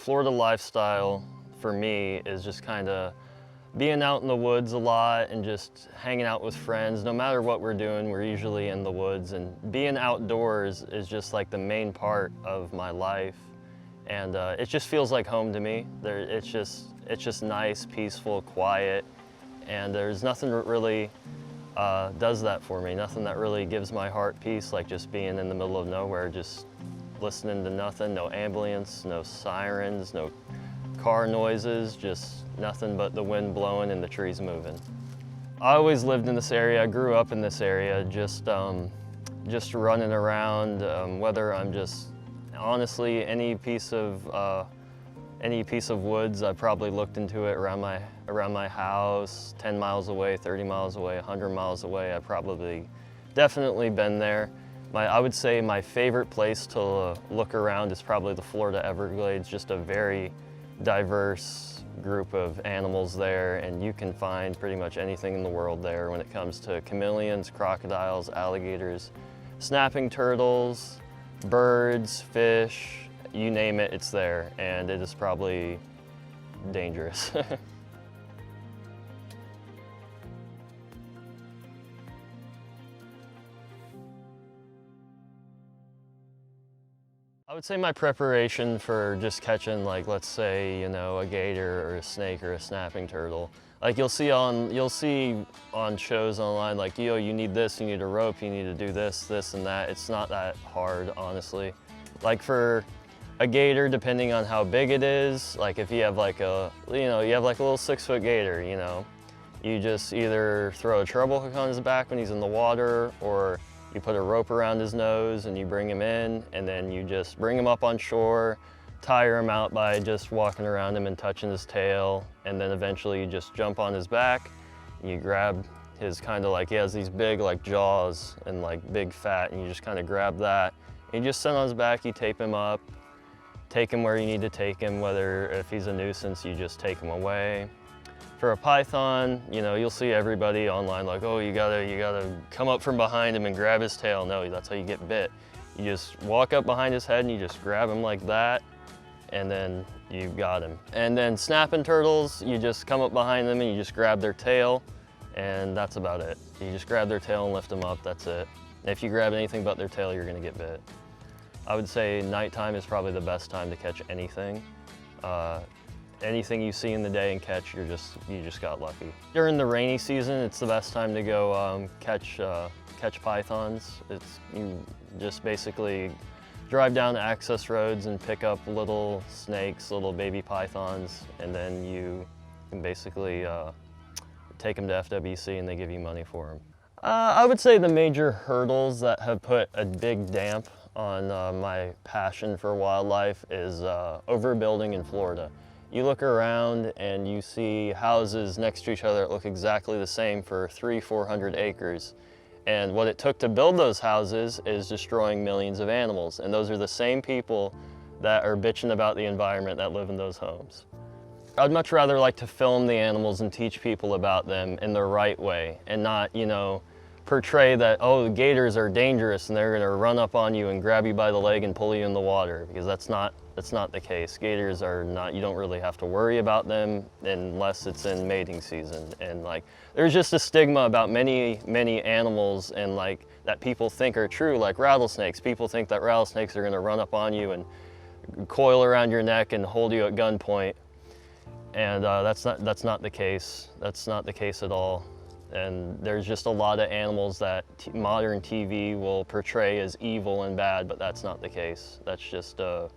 Florida lifestyle for me is just kind of being out in the woods a lot and just hanging out with friends. No matter what we're doing, we're usually in the woods, and being outdoors is just like the main part of my life. And it just feels like home to me. It's just nice, peaceful, quiet, and there's nothing that really does that for me. Nothing that really gives my heart peace like just being in the middle of nowhere, just listening to nothing, no ambulance, no sirens, no car noises, just nothing but the wind blowing and the trees moving. I always lived in this area. I grew up in this area, just running around, whether I'm just, honestly, any piece of woods, I probably looked into it around my house, 10 miles away, 30 miles away, 100 miles away. I probably definitely been there. I would say my favorite place to look around is probably the Florida Everglades, just a very diverse group of animals there, and you can find pretty much anything in the world there when it comes to chameleons, crocodiles, alligators, snapping turtles, birds, fish, you name it, it's there, and it is probably dangerous. I would say my preparation for just catching, like, let's say, you know, a gator or a snake or a snapping turtle. Like you'll see on shows online, like, you know, you need this, you need a rope, you need to do this, this and that. It's not that hard, honestly. Like for a gator, depending on how big it is, like if you have like a, you know, you have like a little 6-foot gator, you know, you just either throw a treble hook on his back when he's in the water, or you put a rope around his nose and you bring him in, and then you just bring him up on shore, tire him out by just walking around him and touching his tail, and then eventually you just jump on his back, and you grab his kind of like, he has these big like jaws and like big fat, and you just kind of grab that, and you just sit on his back, you tape him up, take him where you need to take him, whether if he's a nuisance, you just take him away. For a python, you know, you'll see everybody online like, oh, you gotta come up from behind him and grab his tail. No, that's how you get bit. You just walk up behind his head and you just grab him like that, and then you got him. And then snapping turtles, you just come up behind them and you just grab their tail, and that's about it. You just grab their tail and lift them up, that's it. And if you grab anything but their tail, you're gonna get bit. I would say nighttime is probably the best time to catch anything. Anything you see in the day and catch, you just got lucky. During the rainy season, it's the best time to go catch pythons. You just basically drive down the access roads and pick up little snakes, little baby pythons, and then you can basically take them to FWC and they give you money for them. I would say the major hurdles that have put a big damp on my passion for wildlife is overbuilding in Florida. You look around and you see houses next to each other that look exactly the same for 300-400 acres. And what it took to build those houses is destroying millions of animals. And those are the same people that are bitching about the environment that live in those homes. I'd much rather like to film the animals and teach people about them in the right way, and not, you know, portray that, oh, the gators are dangerous and they're gonna run up on you and grab you by the leg and pull you in the water, because that's not the case. Gators are not, you don't really have to worry about them unless it's in mating season. And like, there's just a stigma about many animals, and like that people think are true, like rattlesnakes. People think that rattlesnakes are gonna run up on you and coil around your neck and hold you at gunpoint. And that's not the case. That's not the case at all. And there's just a lot of animals that modern TV will portray as evil and bad, but that's not the case. That's just a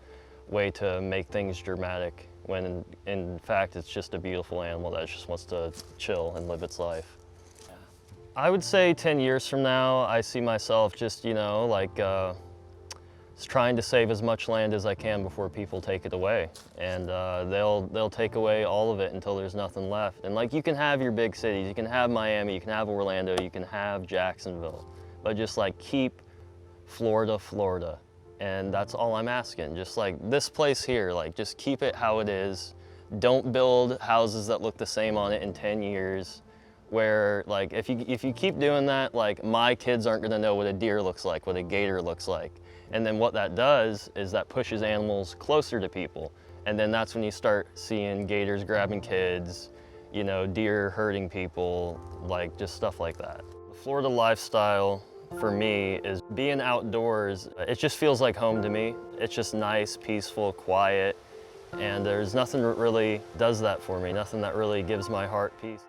way to make things dramatic, when in fact it's just a beautiful animal that just wants to chill and live its life. I would say 10 years from now, I see myself just, you know, like trying to save as much land as I can before people take it away. And they'll take away all of it until there's nothing left. And like, you can have your big cities, you can have Miami, you can have Orlando, you can have Jacksonville, but just like keep Florida, Florida. And that's all I'm asking. Just like this place here, like just keep it how it is. Don't build houses that look the same on it in 10 years. Where like, if you keep doing that, like my kids aren't gonna know what a deer looks like, what a gator looks like. And then what that does is that pushes animals closer to people. And then that's when you start seeing gators grabbing kids, you know, deer hurting people, like just stuff like that. The Florida lifestyle for me is being outdoors. It just feels like home to me. It's just nice, peaceful, quiet, and there's nothing that really does that for me, nothing that really gives my heart peace.